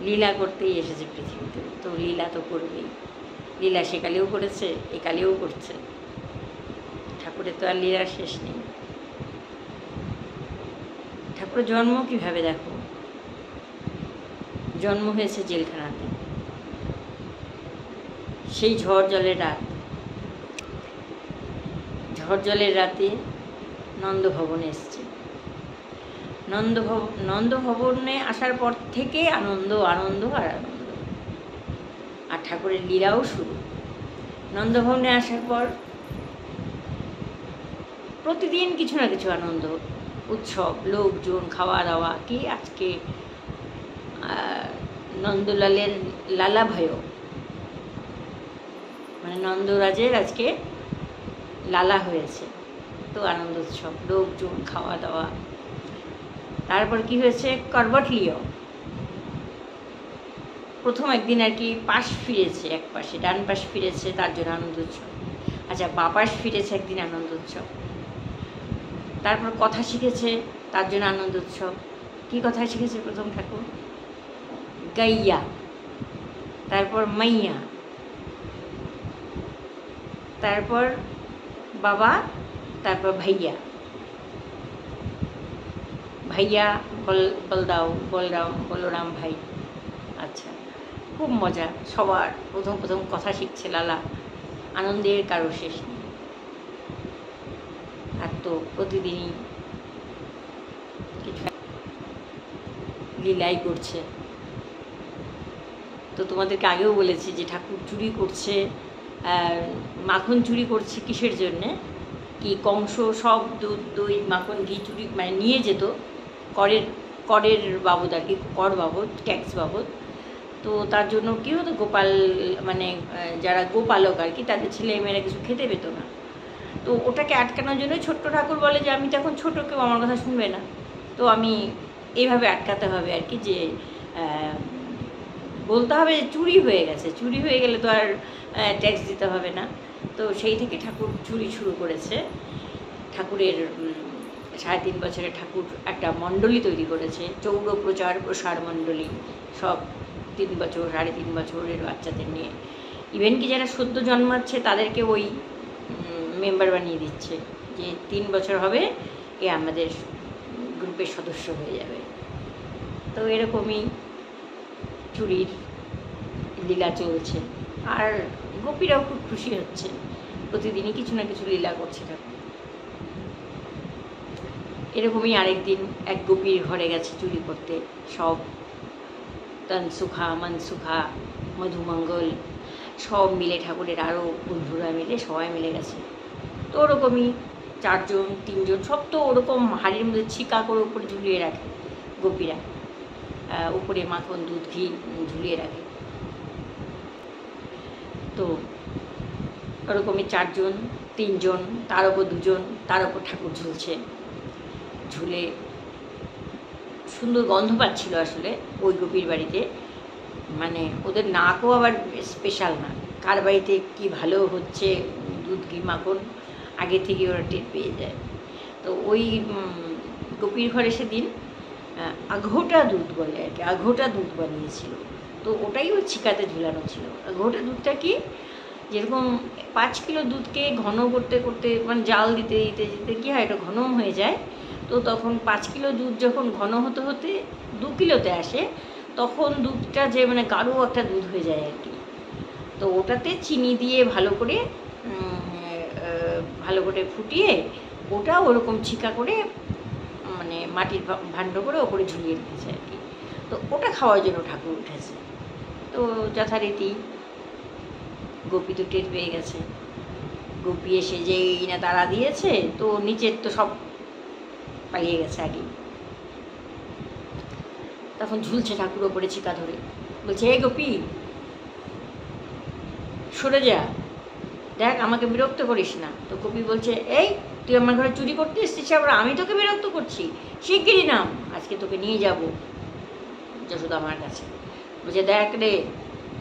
লীলা করতেই এসেছে পৃথিবীতে, তো লীলা তো করবেই। লীলা সেকালেও করেছে, একালেও করছে। ঠাকুরের তো আর লীলার শেষ নেই। ঠাকুরের জন্ম কীভাবে দেখো, জন্ম হয়েছে জেলখানাতে। সেই ঝড় জলের রাতে নন্দভবনে এসছে। নন্দভবনে আসার পর থেকে আনন্দ আনন্দ আর আনন্দ, আর ঠাকুরের লীলাও শুরু। নন্দভবনে আসার পর প্রতিদিন কিছু না কিছু আনন্দ, উৎসব, লোকজন, খাওয়া দাওয়া। কি আজকে নন্দলালের লালাভয়, মানে নন্দরাজের আজকে লালা হয়েছে, তো আনন্দ উৎসব, লোকজন, খাওয়া দাওয়া। তারপর কি হয়েছে, করবটলিও প্রথম একদিন আর কি পাশ ফিরেছে, এক পাশে ডান পাশ ফিরেছে, তার জন্য আনন্দ উৎসব। আচ্ছা, বাপাস ফিরেছে একদিন, আনন্দ উৎসব। তারপর কথা শিখেছে, তার জন্য আনন্দ উৎসব। কী কথা শিখেছে প্রথম ঠাকুর? গাইয়া, তারপর মাইয়া, তারপর বাবা, তারপর ভাইয়া। ভাইয়া বলরাম ভাই। আচ্ছা, খুব মজা। সবার প্রথম কথা শিখছে লালা, আনন্দের কারো শেষ নেই। আর তো প্রতিদিনই কিছু লীলাই করছে। তো তোমাদেরকে আগেও বলেছি যে ঠাকুর চুরি করছে, মাখন চুরি করছে কিসের জন্যে? কি কংস সব দুধ, দই, মাখন, ঘি চুরি মানে নিয়ে যেত করের বাবদ আর কি, কর বাবদ, ট্যাক্স বাবদ। তো তার জন্য কী হতো, গোপাল মানে যারা গোপালক আর কি, তাদের ছেলেমেয়েরা কিছু খেতে পেত না। তো ওটাকে আটকানোর জন্য ছোট্ট ঠাকুর বলে যে আমি তো এখন ছোটো, কেউ আমার কথা শুনবে না, তো আমি এইভাবে আটকাতে হবে আর কি, যে বলতে হবে যে চুরি হয়ে গেছে, চুরি হয়ে গেলে তো আর ট্যাক্স দিতে হবে না। তো সেই থেকে ঠাকুর চুরি শুরু করেছে। ঠাকুরের 3.5 বছরে ঠাকুর একটা মণ্ডলী তৈরি করেছে, চৌর প্রচার প্রসার মণ্ডলী, সব 3 বছর 3.5 বছরের বাচ্চাদের নিয়ে। ইভেন কি যারা সদ্য জন্মাচ্ছে তাদেরকে ওই মেম্বার বানিয়ে দিচ্ছে, যে 3 বছর হবে এ আমাদের গ্রুপের সদস্য হয়ে যাবে। তো এরকমই চুরির লীলা চলছে, আর গোপীরাও খুব খুশি হচ্ছে, প্রতিদিনই কিছু না কিছু লীলা করছে ঠাকুর। এরকমই আরেকদিন এক গোপীর ঘরে গেছে চুরি করতে, সব তনসুখা, মনসুখা, মধুমঙ্গল সব মিলে, ঠাকুরের আরও বন্ধুরা মিলে সবাই মিলে গেছে। তো ওরকমই 4 জন 3 জন, সব তো ওরকম হাড়ির মধ্যে ছিকা করে উপরে ঝুলিয়ে রাখে গোপীরা, উপরে মাখন, দুধ, ঘি ঝুলিয়ে রাখে। তো ওরকমই 4 জন 3 জন, তার ওপর 2 জন, তার ওপর ঠাকুর ঝুলছে। ঝুলে সুন্দর গন্ধ পাচ্ছিল আসলে ওই গোপীর বাড়িতে, মানে ওদের নাকও আবার স্পেশাল না, কার বাড়িতে কী ভালো হচ্ছে দুধ, ঘি, মাখন আগে থেকে ওরা টের পেয়ে যায়। তো ওই গোপীর ঘরে সেদিন আঘোটা দুধ বলে আর কি, আঘোটা দুধ বানিয়েছিল। তো ওটাই ওই ছিকাতে ঝুলানো ছিল। আঘোটা দুধটা কি, যেরকম 5 কিলো দুধকে ঘন করতে করতে মানে জাল দিতে দিতে দিতে কী হয়, এটা ঘন হয়ে যায়। তো তখন 5 কিলো দুধ যখন ঘন হতে হতে 2 কিলোতে আসে, তখন দুধটা যে মানে গাঢ় একটা দুধ হয়ে যায় আর কি। তো ওটাতে চিনি দিয়ে ভালো করে ফুটিয়ে ওটা ওরকম ছিকা করে মানে মাটির ভাণ্ড করে ওপরে ঝুলিয়ে রেখেছে আর কি। তো ওটা খাওয়ার জন্য ঠাকুর উঠেছে। তো যথারীতি গোপী তো টের পেয়ে গেছে, গোপী এসে যেই না তারা দিয়েছে, তো নিচের তো সব পালিয়ে গেছে আগেই। তখন ঝুলছে ঠাকুর ওপরে ছিকা ধরে, বলছে এই গোপী সরে যা, দেখ আমাকে বিরক্ত করিস না। তো গোপী বলছে এই তুই আমার ঘরে চুরি করতে এসেছিস, আবার আমি তোকে বিরক্ত করছি, শিগগিরই নাম, আজকে তোকে নিয়ে যাব যশোদা আমার কাছে। বলছে দেখ রে,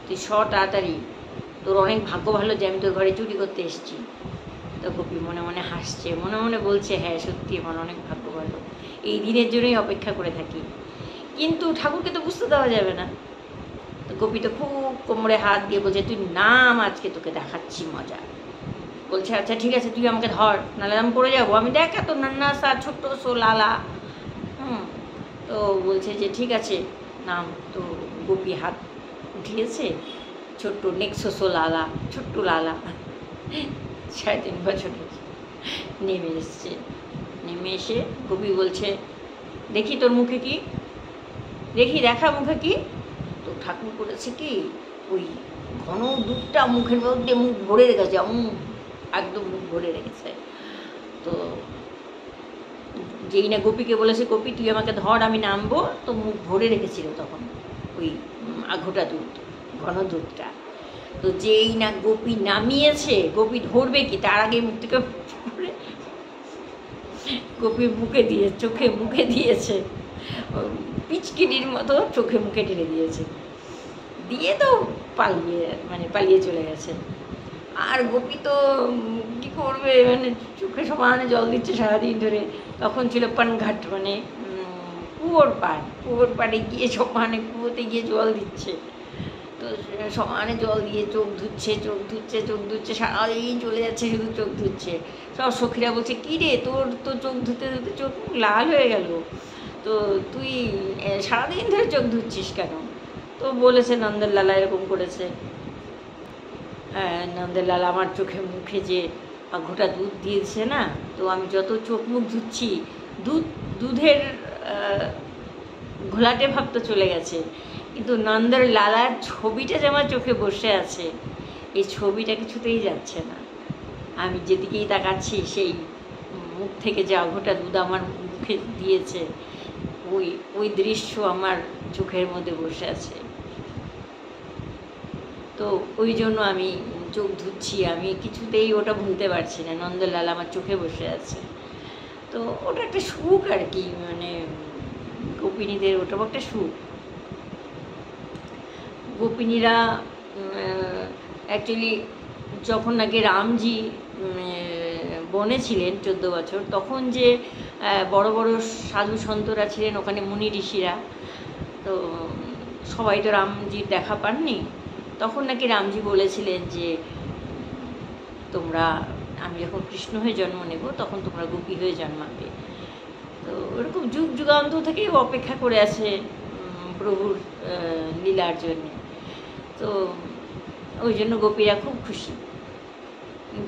তুই তাড়াতাড়ি, তোর অনেক ভাগ্য ভালো যে আমি তোর ঘরে চুরি করতে এসেছি। তো গোপী মনে মনে হাসছে, মনে মনে বলছে হ্যাঁ সত্যি আমার অনেক ভাগ্য ভালো, এই দিনের জন্যই অপেক্ষা করে থাকি। কিন্তু ঠাকুরকে তো বুঝতে দেওয়া যাবে না, গোপী তো খুব কোমরে হাত দিয়ে বলছে, তুই নাম, আজকে তোকে দেখাচ্ছি মজা। বলছে আচ্ছা ঠিক আছে, তুই আমাকে ধর, নাহলে আমি পড়ে যাবো। আমি দেখ এত নান্না সা ছোট্ট সো লালা। তো বলছে যে ঠিক আছে নাম। তো গোপী হাত উঠিয়েছে, ছোট্ট নেক্সোসো লালা, ছোট্ট লালা 3.5 বছরের, নেমে এসছে। নেমে এসে গোপী বলছে, দেখি তোর মুখে কি, দেখি দেখা মুখে কি। তো ঠাকুর করেছে কি, ওই ঘন দুধটা মুখের মধ্যে মুখ ভরে রেখেছে, একদম মুখ ভরে রেখেছে। তো যেই না গোপীকে বলেছে, গোপী তুই আমাকে ধর, আমি নামবো, তো মুখ ভরে রেখেছিল তখন ওই ঘোটা দুধ, ঘন দুধটা। তো যেই না গোপী নামিয়েছে, গোপী ধরবে কি, তার আগে মুখ থেকে গোপী মুখে দিয়ে, চোখে মুখে দিয়েছে, পিচকিরির মতো চোখে মুখে ঢেলে দিয়েছে, দিয়ে তো পালিয়ে চলে গেছে। আর গোপী তো কী করবে, মানে চোখে সমানে জল দিচ্ছে সারাদিন ধরে। তখন ছিল পানঘাট, মানে কুয়োর পাড়ে গিয়ে সমানে কুয়োতে গিয়ে জল দিচ্ছে। তো সমানে জল দিয়ে চোখ ধুচ্ছে, সারাদিন চলে যাচ্ছে, শুধু চোখ ধুচ্ছে। সব সখীরা বলছে, কী রে, তোর তো চোখ ধুতে ধুতে চোখ লাল হয়ে গেল, তো তুই সারাদিন ধরে চোখ ধুচ্ছিস কেন? তো বলেছে নন্দের লালা এরকম করেছে। নন্দের লালা আমার চোখে মুখে যে ঘোটা দুধ দিয়েছে না, তো আমি যত চোখ মুখ ধুচ্ছি, দুধের ঘোলাটে ভাব তো চলে গেছে, কিন্তু নন্দের লালার ছবিটা যে আমার চোখে বসে আছে, এই ছবিটা কিছুতেই যাচ্ছে না। আমি যেদিকেই তাকাচ্ছি, সেই মুখ থেকে যে ঘোটা দুধ আমার মুখে দিয়েছে, ওই দৃশ্য আমার চোখের মধ্যে বসে আছে। তো ওই জন্য আমি চোখ ধুচ্ছি, আমি কিছুতেই ওটা ভুলতে পারছি না, নন্দলাল আমার চোখে বসে আছে। তো ওটা একটা সুখ আর কি, মানে গোপিনীদের ওটাও একটা সুখ। গোপিনীরা অ্যাকচুয়ালি যখন নাকি রামজি বনে ছিলেন 14 বছর, তখন যে বড় বড় সাধু সন্তরা ছিলেন ওখানে, মুনি ঋষিরা, তো সবাই তো রামজির দেখা পাননি। তখন নাকি রামজি বলেছিলেন যে আমি যখন কৃষ্ণ হয়ে জন্ম নেব, তখন তোমরা গোপী হয়ে জন্মাবে। তো ওরকম যুগ যুগান্ত থেকেই অপেক্ষা করে আছে প্রভুর লীলার জন্যে। তো ওই জন্য গোপীরা খুব খুশি,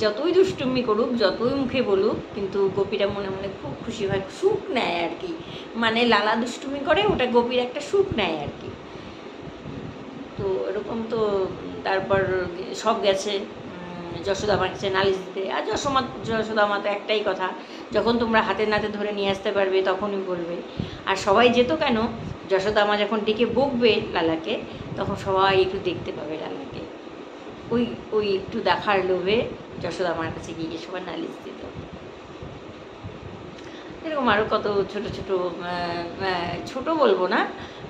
যতই দুষ্টুমি করুক, যতই মুখে বলুক, কিন্তু গোপীরা মনে মনে খুব খুশি হয়, সুখ নেয় আর কি। মানে লালা দুষ্টুমি করে, ওটা গোপীর একটা সুখ নেয় আর কি। তো এরকম তো তারপর সব গেছে যশোদা মার কাছে নালিশ দিতে। আর যশোদা মা তো একটাই কথা, যখন তোমরা হাতে নাতে ধরে নিয়ে আসতে পারবে তখনই বলবে। আর সবাই যেত কেন, যশোদা মা যখন ডেকে বকবে লালাকে, তখন সবাই একটু দেখতে পাবে লালাকে। ওই একটু দেখার লোভে যশোদা মার কাছে গিয়ে সবাই নালিশ দিত। এরকম আরও কত ছোট বলবো না,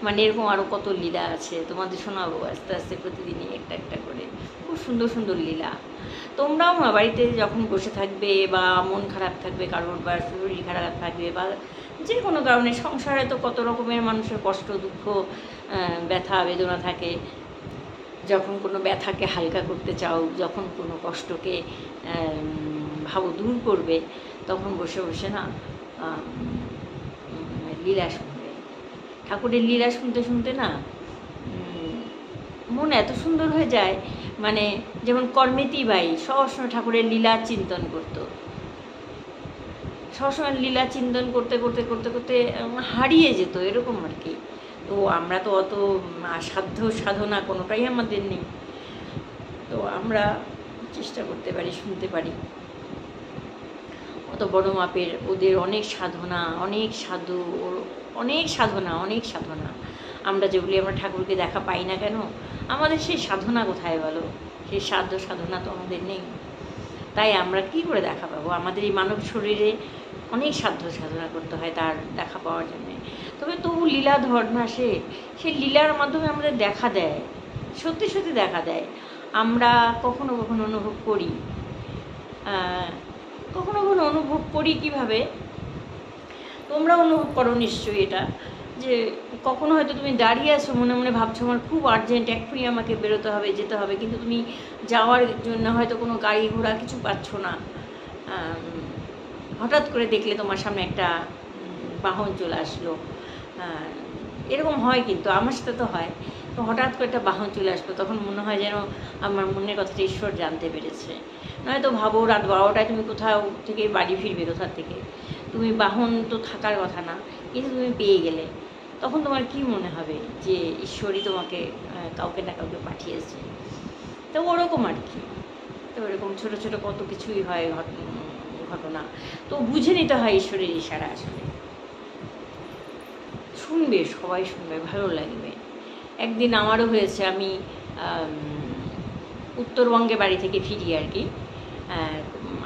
মানে এরকম আরও কত লীলা আছে, তোমাদের শোনাবো আস্তে আস্তে প্রতিদিনই একটা একটা করে। খুব সুন্দর সুন্দর লীলা। তোমরাও বাড়িতে যখন বসে থাকবে, বা মন খারাপ থাকবে কারোর, বা শরীর খারাপ থাকবে, বা যে কোনো কারণে, সংসারে তো কত রকমের মানুষের কষ্ট, দুঃখ, ব্যথা বেদনা থাকে। যখন কোনো ব্যথাকে হালকা করতে চাও, যখন কোনো কষ্টকে ভাবো দূর করবে, তখন বসে বসে না লীলা শুনবে। ঠাকুরের লীলা শুনতে শুনতে না মন এত সুন্দর হয়ে যায়। মানে যেমন কর্মেতি বাই সবসময় ঠাকুরের লীলা চিন্তন করতো, সবসময় লীলা চিন্তন করতে করতে করতে করতে হারিয়ে যেত, এরকম আর কি। তো আমরা তো অত সাধ্য সাধনা কোনোটাই আমাদের নেই, তো আমরা চেষ্টা করতে পারি, শুনতে পারি। অত বড় মাপের ওদের অনেক সাধনা, অনেক সাধু, অনেক সাধনা। আমরা যেগুলি আমরা ঠাকুরকে দেখা পাই না কেন, আমাদের সেই সাধনা কোথায় বলো? সেই সাধনা তো আমাদের নেই। তাই আমরা কি করে দেখা পাবো? আমাদের এই মানব শরীরে অনেক সাধনা করতে হয় তার দেখা পাওয়ার জন্যে। তবু লীলাধর না, সেই লীলার মাধ্যমে আমাদের দেখা দেয়, সত্যি সত্যি দেখা দেয়। আমরা কখনো কখনো অনুভব করি, কখনো কখনো অনুভব করি কীভাবে, তোমরা অনুভব করো নিশ্চয়ই এটা। যে কখনো হয়তো তুমি দাঁড়িয়ে আছো, মনে মনে ভাবছো আমার খুব আর্জেন্ট, এক্ষুনি আমাকে বেরোতে হবে, যেতে হবে, কিন্তু তুমি যাওয়ার জন্য হয়তো কোনো গাড়ি ঘোড়া কিছু পাচ্ছ না। হঠাৎ করে দেখলে তোমার সামনে একটা বাহন চলে আসলো। এরকম হয়, কিন্তু আমার সাথে তো হয়। তো হঠাৎ করে একটা বাহন চলে আসলো, তখন মনে হয় যেন আমার মনের কথাটা ঈশ্বর জানতে পেরেছে। নয়তো ভাবো রাত 12টায় তুমি কোথাও থেকে বাড়ি ফিরবে, কোথার থেকে, তুমি বাহন তো থাকার কথা না, কিন্তু তুমি পেয়ে গেলে, তখন তোমার কি মনে হবে যে ঈশ্বরই তোমাকে কাউকে না কাউকে পাঠিয়েছে। তো ওরকম আর কি। তো এরকম ছোটো ছোটো কত কিছুই হয় ঘটনা। তো বুঝে নিতে হয় ঈশ্বরের ইশারা। আসলে শুনবে, সবাই শুনবে, ভালো লাগবে। একদিন আমারও হয়েছে, আমি উত্তরবঙ্গে বাড়ি থেকে ফিরি আর কি,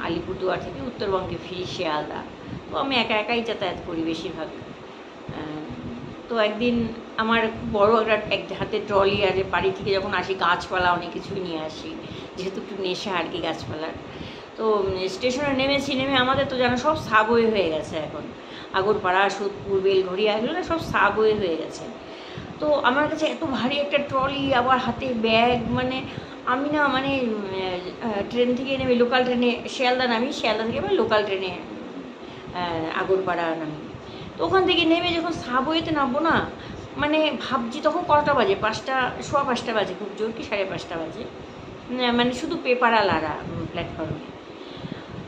আলিপুরদুয়ার থেকে উত্তরবঙ্গে ফিরি শিয়ালদা। তো আমি একা একাই যাতায়াত করি বেশিরভাগ। তো একদিন আমার বড় একটা হাতে ট্রলি আছে, বাড়ি থেকে যখন আসি গাছপালা অনেক কিছুই নিয়ে আসি, যেহেতু একটু নেশা আর কি গাছপালার। তো স্টেশনে নেমেছি, নেমে আমাদের তো জানো সব সাবওয়ে হয়ে গেছে এখন, আগরপাড়া, সোদপুর, বেলঘরিয়া, এগুলো না সব সাবওয়ে হয়ে গেছে। তো আমার কাছে এত ভারী একটা ট্রলি, আবার হাতে ব্যাগ, মানে আমি না মানে ট্রেন থেকে নেমে, লোকাল ট্রেনে শিয়ালদা নামি, শিয়ালদা থেকে আবার লোকাল ট্রেনে আগরপাড়া নামি। তো ওখান থেকে নেমে যখন সাবওয়েতে নামবো না, মানে ভাবছি তখন কটা বাজে, 5টা, সোয়া 5টা বাজে, খুব জোর কি 5:30 বাজে, মানে শুধু পেপার আলারা প্ল্যাটফর্মে।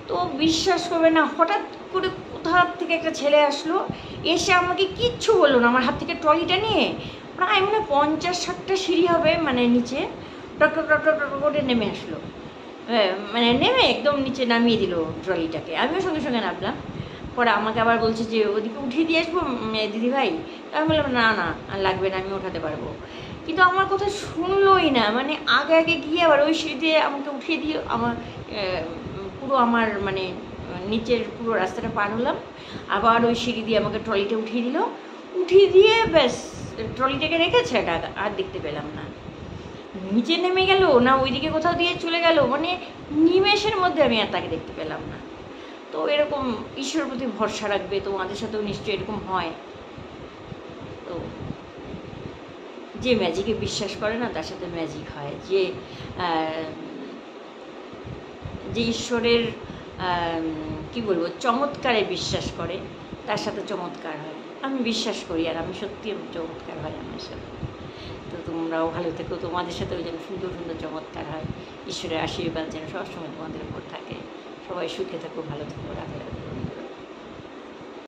তো বিশ্বাস করবে না, হঠাৎ করে কোথার থেকে একটা ছেলে আসলো, এসে আমাকে কিচ্ছু বললো না, আমার হাত থেকে ট্রলিটা নিয়ে প্রায় মানে 50-60টা সিঁড়ি হবে মানে নিচে, টক টক টক টক টক করে নেমে আসলো। মানে নেমে একদম নিচে নামিয়ে দিল ট্রলিটাকে, আমিও সঙ্গে সঙ্গে নামলাম। পরে আমাকে আবার বলছে যে ওদিকে উঠিয়ে দিয়ে আসবো দিদিভাই। আমি বললাম না না, লাগবে না, আমি ওঠাতে পারবো। কিন্তু আমার কথা শুনলোই না, মানে আগে আগে গিয়ে আবার ওই সিঁড়ি দিয়ে আমাকে উঠিয়ে দিয়ে আমার পুরো আমার মানে নিচের পুরো রাস্তাটা পার হলাম, আবার ওই সিঁড়ি দিয়ে আমাকে ট্রলিটা উঠিয়ে দিল, উঠিয়ে দিয়ে ব্যাস ট্রলিটাকে রেখেছে, এটা আর দেখতে পেলাম না। নিচে নেমে গেল না ওইদিকে কোথাও দিয়ে চলে গেল, মানে নিমেষের মধ্যে আমি আর তাকে দেখতে পেলাম না। তো এরকম ঈশ্বরের প্রতি ভরসা রাখবে, তোমাদের সাথেও নিশ্চয়ই এরকম হয়। তো যে ম্যাজিকে বিশ্বাস করে না তার সাথে ম্যাজিক হয়, যে যে ঈশ্বরের কি বলবো চমৎকারে বিশ্বাস করে তার সাথে চমৎকার হয়। আমি বিশ্বাস করি, আর আমি সত্যি চমৎকার হয় আমার সাথে। তো তোমরাও ভালো থেকো, তোমাদের সাথেও যেন সুন্দর সুন্দর চমৎকার হয়। ঈশ্বরের আশীর্বাদ যেন সবসময় তোমাদের উপর থাকে। সবাই সুখে থাকো, ভালো থেকো, রাধে রাধে।